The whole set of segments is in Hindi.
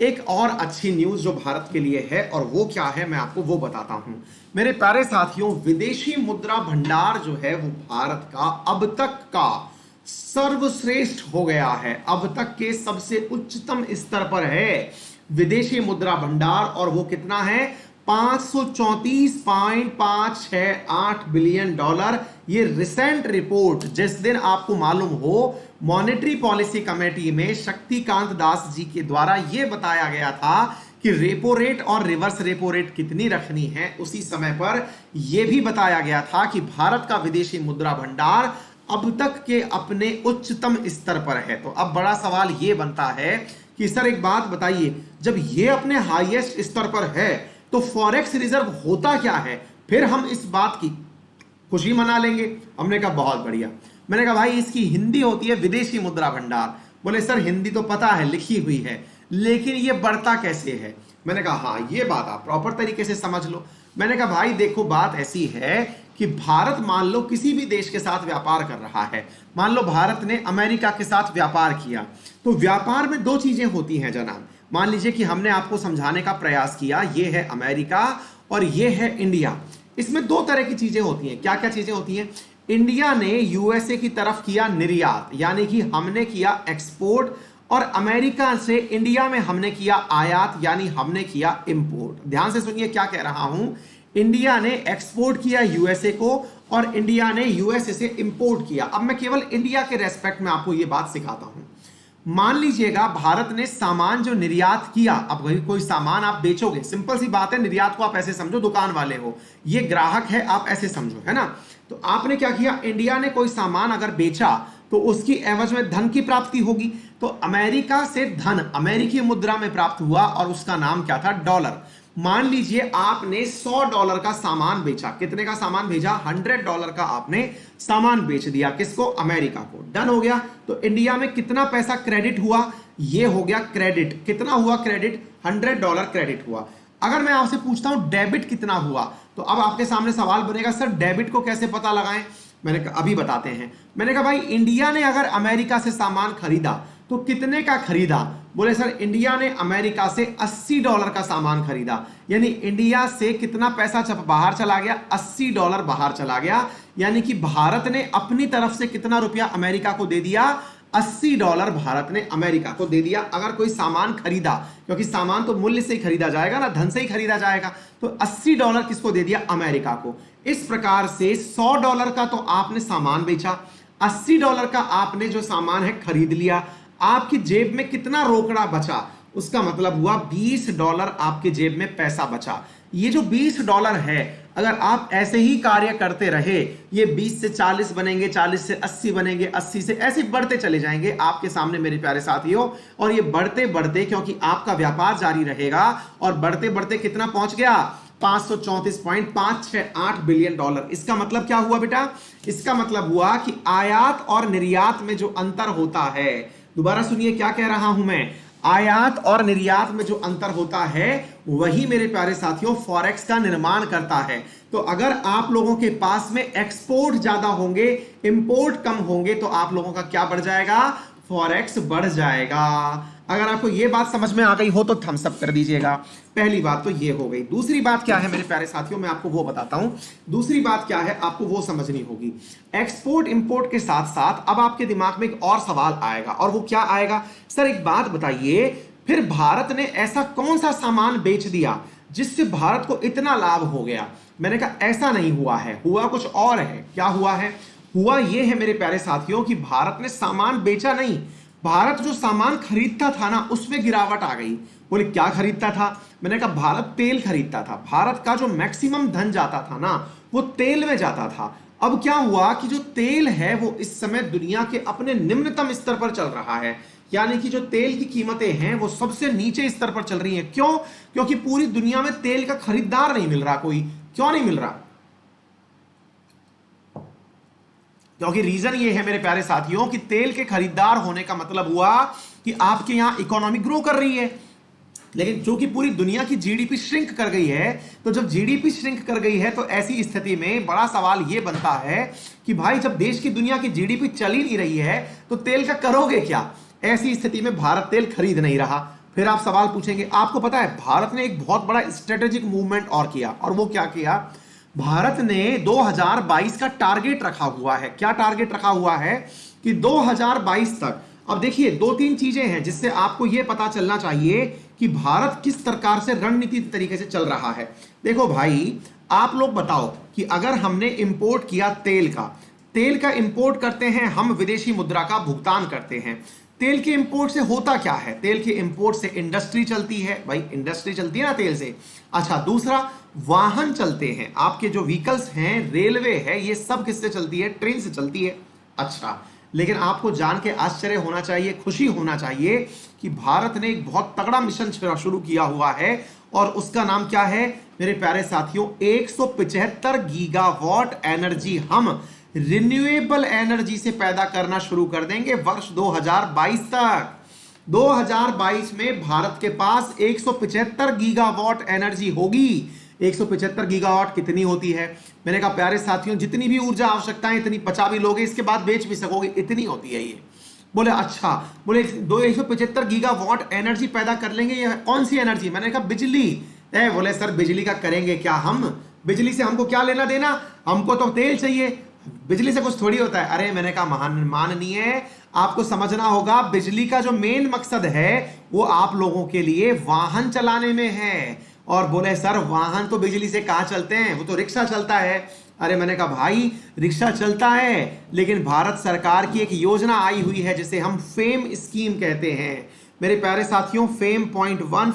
एक और अच्छी न्यूज जो भारत के लिए है, और वो क्या है मैं आपको वो बताता हूं। मेरे प्यारे साथियों, विदेशी मुद्रा भंडार जो है वो भारत का अब तक का सर्वश्रेष्ठ हो गया है। अब तक के सबसे उच्चतम स्तर पर है विदेशी मुद्रा भंडार, और वो कितना है? 534.568 बिलियन डॉलर। ये रिसेंट रिपोर्ट जिस दिन आपको मालूम हो, मॉनेटरी पॉलिसी कमेटी में शक्तिकांत दास जी के द्वारा यह बताया गया था कि रेपो रेट और रिवर्स रेपो रेट कितनी रखनी है, उसी समय पर यह भी बताया गया था कि भारत का विदेशी मुद्रा भंडार अब तक के अपने उच्चतम स्तर पर है। तो अब बड़ा सवाल यह बनता है कि सर एक बात बताइए, जब यह अपने हाईएस्ट स्तर पर है तो फॉरेक्स रिजर्व होता क्या है? फिर हम इस बात की खुशी मना लेंगे। हमने कहा बहुत बढ़िया। मैंने कहा भाई इसकी हिंदी होती है विदेशी मुद्रा भंडार। बोले सर हिंदी तो पता है, लिखी हुई है, लेकिन ये बढ़ता कैसे है? मैंने कहा हाँ ये बात आप प्रॉपर तरीके से समझ लो। मैंने कहा भाई देखो बात ऐसी है कि भारत मान लो किसी भी देश के साथ व्यापार कर रहा है। मान लो भारत ने अमेरिका के साथ व्यापार किया, तो व्यापार में दो चीजें होती हैं जनाब। मान लीजिए कि हमने आपको समझाने का प्रयास किया, ये है अमेरिका और ये है इंडिया। इसमें दो तरह की चीजें होती हैं। क्या क्या चीजें होती हैं? इंडिया ने यूएसए की तरफ किया निर्यात, यानी कि हमने किया एक्सपोर्ट, और अमेरिका से इंडिया में हमने किया आयात, यानी हमने किया इंपोर्ट। ध्यान से सुनिए क्या कह रहा हूं। इंडिया ने एक्सपोर्ट किया यूएसए को और इंडिया ने यूएसए से इंपोर्ट किया। अब मैं केवल इंडिया के रेस्पेक्ट में आपको यह बात सिखाता हूं। मान लीजिएगा भारत ने सामान जो निर्यात किया, अब कोई सामान आप बेचोगे, सिंपल सी बात है, निर्यात को आप ऐसे समझो दुकान वाले हो, ये ग्राहक है, आप ऐसे समझो, है ना। तो आपने क्या किया, इंडिया ने कोई सामान अगर बेचा तो उसकी एवज में धन की प्राप्ति होगी। तो अमेरिका से धन अमेरिकी मुद्रा में प्राप्त हुआ और उसका नाम क्या था? डॉलर। मान लीजिए आपने $100 का सामान बेचा। कितने का सामान भेजा? $100 का आपने सामान बेच दिया। किसको? अमेरिका को। डन हो गया। तो इंडिया में कितना पैसा क्रेडिट हुआ? ये हो गया क्रेडिट। कितना हुआ क्रेडिट? $100 क्रेडिट हुआ। अगर मैं आपसे पूछता हूं डेबिट कितना हुआ, तो अब आपके सामने सवाल बनेगा सर डेबिट को कैसे पता लगाएं? मैंने कहा अभी बताते हैं। मैंने कहा भाई इंडिया ने अगर अमेरिका से सामान खरीदा तो कितने का खरीदा? बोले सर इंडिया ने अमेरिका से $80 का सामान खरीदा, यानी इंडिया से कितना पैसा बाहर चला गया? $80 बाहर चला गया। यानी कि भारत ने अपनी तरफ से कितना रुपया अमेरिका को दे दिया? $80 भारत ने अमेरिका को दे दिया। अगर कोई सामान खरीदा, क्योंकि सामान तो मूल्य से ही खरीदा जाएगा ना, धन से ही खरीदा जाएगा, तो $80 किसको दे दिया? अमेरिका को। इस प्रकार से $100 का तो आपने सामान बेचा, $80 का आपने जो सामान है खरीद लिया। आपकी जेब में कितना रोकड़ा बचा? उसका मतलब हुआ $20 आपके जेब में पैसा बचा। ये जो $20 है, अगर आप ऐसे ही कार्य करते रहे, ये 20 से 40 बनेंगे, 40 से 80 बनेंगे, 80 से ऐसे बढ़ते चले जाएंगे आपके सामने मेरे प्यारे साथियों। और ये बढ़ते बढ़ते, क्योंकि आपका व्यापार जारी रहेगा, और बढ़ते बढ़ते कितना पहुंच गया? $534.568 बिलियन। इसका मतलब क्या हुआ बेटा? इसका मतलब हुआ कि आयात और निर्यात में जो अंतर होता है, दोबारा सुनिए क्या कह रहा हूं मैं, आयात और निर्यात में जो अंतर होता है वही मेरे प्यारे साथियों फॉरेक्स का निर्माण करता है। तो अगर आप लोगों के पास में एक्सपोर्ट ज्यादा होंगे, इंपोर्ट कम होंगे, तो आप लोगों का क्या बढ़ जाएगा? फॉरेक्स बढ़ जाएगा। अगर आपको यह बात समझ में आ गई हो तो थम्स अप कर दीजिएगा। पहली बात तो यह हो गई। दूसरी बात क्या है मेरे प्यारे साथियों, मैं आपको वो बताता हूं। दूसरी बात क्या है आपको वो समझनी होगी। एक्सपोर्ट इंपोर्ट के साथ साथ अब आपके दिमाग में एक और सवाल आएगा, और वो क्या आएगा? सर एक बात बताइए, फिर भारत ने ऐसा कौन सा सामान बेच दिया जिससे भारत को इतना लाभ हो गया? मैंने कहा ऐसा नहीं हुआ है, हुआ कुछ और है। क्या हुआ है? हुआ यह है मेरे प्यारे साथियों कि भारत ने सामान बेचा नहीं, भारत जो सामान खरीदता था ना उसमें गिरावट आ गई। बोले क्या खरीदता था? मैंने कहा भारत तेल खरीदता था। भारत का जो मैक्सिमम धन जाता था ना वो तेल में जाता था। अब क्या हुआ कि जो तेल है वो इस समय दुनिया के अपने निम्नतम स्तर पर चल रहा है, यानी कि जो तेल की कीमतें हैं वो सबसे नीचे स्तर पर चल रही हैं। क्यों? क्योंकि पूरी दुनिया में तेल का खरीदार नहीं मिल रहा कोई। क्यों नहीं मिल रहा? क्योंकि रीजन ये है मेरे प्यारे साथियों कि तेल के खरीदार होने का मतलब हुआ कि आपके यहां इकोनॉमी ग्रो कर रही है, लेकिन चूंकि पूरी दुनिया की जीडीपी श्रिंक कर गई है, तो जब जीडीपी श्रिंक कर गई है तो ऐसी स्थिति में बड़ा सवाल यह बनता है कि भाई जब देश की दुनिया की जीडीपी चल ही नहीं रही है तो तेल का करोगे क्या? ऐसी स्थिति में भारत तेल खरीद नहीं रहा। फिर आप सवाल पूछेंगे, आपको पता है भारत ने एक बहुत बड़ा स्ट्रेटेजिक मूवमेंट और किया, और वो क्या किया, भारत ने 2022 का टारगेट रखा हुआ है। क्या टारगेट रखा हुआ है कि 2022 तक, अब देखिए दो तीन चीजें हैं जिससे आपको यह पता चलना चाहिए कि भारत किस प्रकार से रणनीतिक तरीके से चल रहा है। देखो भाई, आप लोग बताओ कि अगर हमने इंपोर्ट किया तेल का इंपोर्ट करते हैं हम, विदेशी मुद्रा का भुगतान करते हैं। तेल के इंपोर्ट से होता क्या है, तेल के इंपोर्ट से इंडस्ट्री चलती है, भाई इंडस्ट्री चलती है ना तेल से। अच्छा, दूसरा वाहन चलते हैं, आपके जो व्हीकल्स हैं, रेलवे है, ये सब किससे चलती है, ट्रेन से चलती है। अच्छा, लेकिन आपको जान के आश्चर्य होना चाहिए, खुशी होना चाहिए कि भारत ने एक बहुत तगड़ा मिशन शुरू किया हुआ है, और उसका नाम क्या है मेरे प्यारे साथियों, 175 गीगावाट एनर्जी हम रिन्यूएबल एनर्जी से पैदा करना शुरू कर देंगे वर्ष 2022 तक। 2022 में भारत के पास 175 गीगावाट एनर्जी होगी। 175 गीगावाट कितनी होती है, मैंने कहा प्यारे साथियों, जितनी भी ऊर्जा आवश्यकता है इतनी बचा भी लोगे, इसके बाद बेच भी सकोगे, इतनी होती है ये। बोले अच्छा, बोले 175 गीगावाट एनर्जी पैदा कर लेंगे, ये कौन सी एनर्जी, मैंने कहा बिजली। बोले सर बिजली का करेंगे क्या हम, बिजली से हमको क्या लेना देना, हमको तो तेल चाहिए, बिजली से कुछ थोड़ी होता है। अरे मैंने कहा माननीय, आपको समझना होगा बिजली का जो मेन मकसद है वो आप लोगों के लिए वाहन चलाने में है। और बोले सर वाहन तो बिजली से कहां चलते हैं, वो तो रिक्शा चलता है। अरे मैंने कहा भाई रिक्शा चलता है, लेकिन भारत सरकार की एक योजना आई हुई है जिसे हम फेम स्कीम कहते हैं मेरे प्यारे साथियों। फेम पॉइंट 1,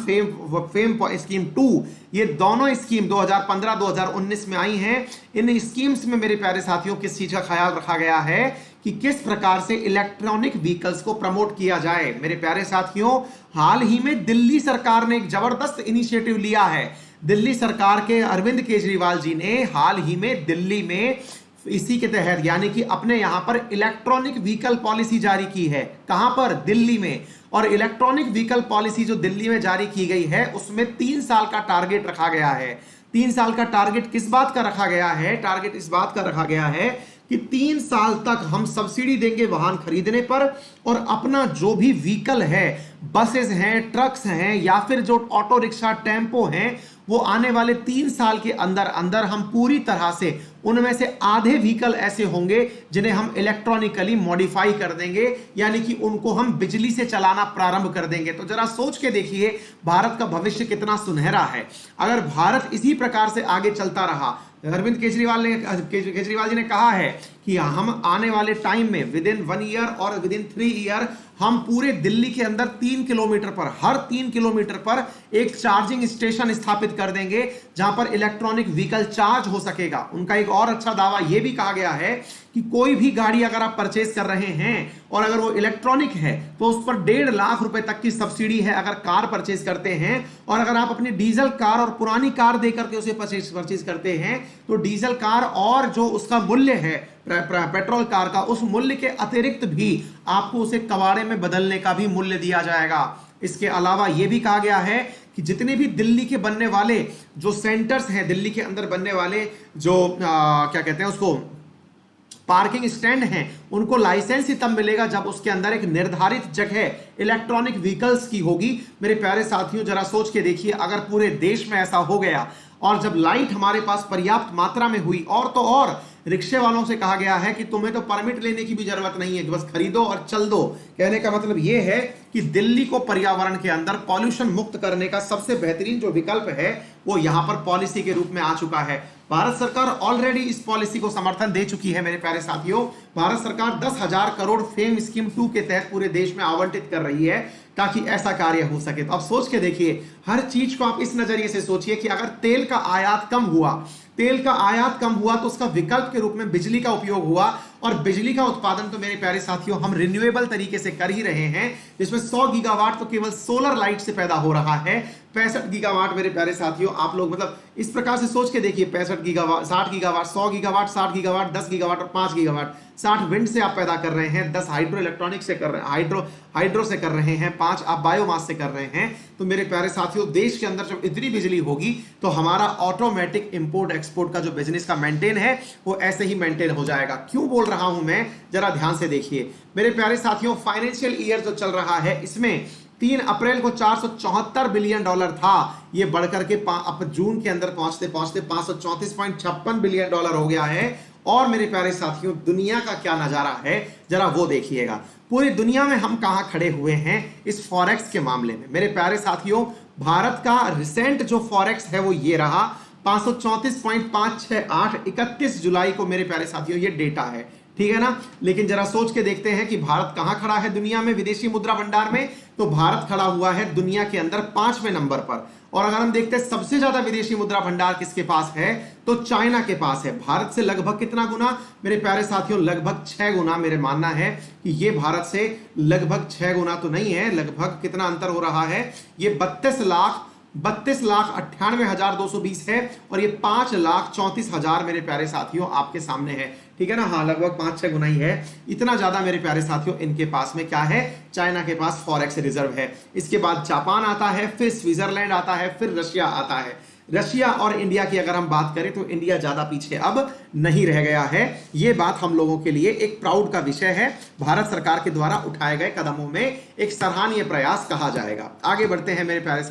फेम स्कीम 2, ये दोनों स्कीम 2015-2019 में आई हैं। इन स्कीम्स में मेरे प्यारे साथियों किस चीज का ख्याल रखा गया है कि किस प्रकार से इलेक्ट्रॉनिक व्हीकल्स को प्रमोट किया जाए। मेरे प्यारे साथियों, हाल ही में दिल्ली सरकार ने एक जबरदस्त इनिशिएटिव लिया है। दिल्ली सरकार के अरविंद केजरीवाल जी ने हाल ही में दिल्ली में इसी के तहत यानी कि अपने यहां पर इलेक्ट्रॉनिक व्हीकल पॉलिसी जारी की है। कहां पर, दिल्ली में। और इलेक्ट्रॉनिक व्हीकल पॉलिसी जो दिल्ली में जारी की गई है उसमें 3 साल का टारगेट रखा गया है। 3 साल का टारगेट किस बात का रखा गया है, टारगेट इस बात का रखा गया है कि 3 साल तक हम सब्सिडी देंगे वाहन खरीदने पर, और अपना जो भी व्हीकल है, बसेस हैं, ट्रक्स हैं, या फिर जो ऑटो रिक्शा, टेम्पो हैं, वो आने वाले 3 साल के अंदर अंदर हम पूरी तरह से उनमें से आधे व्हीकल ऐसे होंगे जिन्हें हम इलेक्ट्रॉनिकली मॉडिफाई कर देंगे, यानी कि उनको हम बिजली से चलाना प्रारंभ कर देंगे। तो जरा सोच के देखिए भारत का भविष्य कितना सुनहरा है। अगर भारत इसी प्रकार से आगे चलता रहा, अरविंद केजरीवाल जी ने कहा है कि हम आने वाले टाइम में विद इन 1 ईयर और विद इन 3 ईयर हम पूरे दिल्ली के अंदर 3 किलोमीटर पर, हर 3 किलोमीटर पर एक चार्जिंग स्टेशन स्थापित कर देंगे जहां पर इलेक्ट्रॉनिक व्हीकल चार्ज हो सकेगा। उनका एक और अच्छा दावा यह भी कहा गया है कि कोई भी गाड़ी अगर आप परचेज कर रहे हैं और अगर वो इलेक्ट्रॉनिक है तो उस पर 1.5 लाख रुपए तक की सब्सिडी है अगर कार परचेज करते हैं। और अगर आप अपनी डीजल कार और पुरानी कार देकर के उसे परचेज करते हैं तो डीजल कार और जो उसका मूल्य है पेट्रोल कार का, उस मूल्य के अतिरिक्त भी आपको उसे कबाड़े में बदलने का भी मूल्य दिया जाएगा। इसके अलावा यह भी कहा गया है कि जितने भी दिल्ली के बनने वाले जो सेंटर्स हैं, दिल्ली के अंदर बनने वाले जो क्या कहते हैं उसको, पार्किंग स्टैंड हैं, उनको लाइसेंस ही तब मिलेगा जब उसके अंदर एक निर्धारित जगह इलेक्ट्रॉनिक व्हीकल्स की होगी। मेरे प्यारे साथियों, जरा सोच के देखिए अगर पूरे देश में ऐसा हो गया और जब लाइट हमारे पास पर्याप्त मात्रा में हुई, और तो और रिक्शे वालों से कहा गया है कि तुम्हें तो परमिट लेने की भी जरूरत नहीं है, बस खरीदो और चल दो। कहने का मतलब यह है कि दिल्ली को पर्यावरण के अंदर पॉल्यूशन मुक्त करने का सबसे बेहतरीन जो विकल्प है वो यहां पर पॉलिसी के रूप में आ चुका है। भारत सरकार ऑलरेडी इस पॉलिसी को समर्थन दे चुकी है। मेरे प्यारे साथियों, भारत सरकार 10,000 करोड़ फेम स्कीम 2 के तहत पूरे देश में आवंटित कर रही है ताकि ऐसा कार्य हो सके। तो आप सोच के देखिए, हर चीज को आप इस नजरिए से सोचिए कि अगर तेल का आयात कम हुआ तो उसका विकल्प के रूप में बिजली का उपयोग हुआ, और बिजली का उत्पादन तो मेरे प्यारे साथियों हम रिन्यूएबल तरीके से कर ही रहे हैं, जिसमें 100 गीगावाट तो केवल सोलर लाइट से पैदा हो रहा है। 65 गीगावाट मेरे प्यारे साथियों, आप लोग मतलब इस प्रकार से सोच के देखिए, 65 gigawatt, 60 gigawatt, 100 gigawatt, 60 gigawatt, 10 gigawatt और 5 गीगावाट। 60 विंड से आप पैदा कर रहे हैं, 10 हाइड्रो इलेक्ट्रॉनिक से कर रहे हैं, हाइड्रो से कर रहे हैं, 5 आप बायोमास से कर रहे हैं। तो मेरे प्यारे साथियों, देश के अंदर जब इतनी बिजली होगी तो हमारा ऑटोमेटिक इंपोर्ट एक्सपोर्ट का जो बिजनेस का मेंटेन है वो ऐसे ही मेंटेन हो जाएगा। क्यों बोल रहा हूं मैं, जरा ध्यान से देखिए मेरे प्यारे साथियों। फाइनेंशियल ईयर जो चल रहा है इसमें 3 अप्रैल को 474 बिलियन डॉलर था, ये बढ़कर के अब जून के अंदर पहुंचते पहुंचते 534.56 बिलियन डॉलर हो गया है। और मेरे प्यारे साथियों, दुनिया का क्या नजारा है जरा वो देखिएगा। पूरी दुनिया में हम कहां खड़े हुए हैं इस फॉरेक्स के मामले में। मेरे प्यारे साथियों, भारत का रिसेंट जो फॉरेक्स है वो ये रहा 534.568, 31 जुलाई को मेरे प्यारे साथियों ये डेटा है, ठीक है ना। लेकिन जरा सोच के देखते हैं कि भारत कहां खड़ा है दुनिया में विदेशी मुद्रा भंडार में। तो भारत खड़ा हुआ है दुनिया के अंदर 5वें नंबर पर। और अगर हम देखते हैं सबसे ज्यादा विदेशी मुद्रा भंडार किसके पास है, तो चाइना के पास है। भारत से लगभग कितना गुना मेरे प्यारे साथियों, लगभग 6 गुना। मेरे मानना है कि ये भारत से लगभग 6 गुना तो नहीं है, लगभग कितना अंतर हो रहा है, ये 32,98,220 है और ये 5,34,000 मेरे प्यारे साथियों आपके सामने है, ठीक है ना। हाँ, लगभग 5-6 गुना ही है। इतना ज्यादा मेरे प्यारे साथियों इनके पास में क्या है, चाइना के पास फॉरेक्स रिजर्व है। इसके बाद जापान आता है, फिर स्विट्जरलैंड आता है, फिर रशिया आता है। रशिया और इंडिया की अगर हम बात करें तो इंडिया ज्यादा पीछे अब नहीं रह गया है। यह बात हम लोगों के लिए एक प्राउड का विषय है। भारत सरकार के द्वारा उठाए गए कदमों में एक सराहनीय प्रयास कहा जाएगा। आगे बढ़ते हैं मेरे प्यारे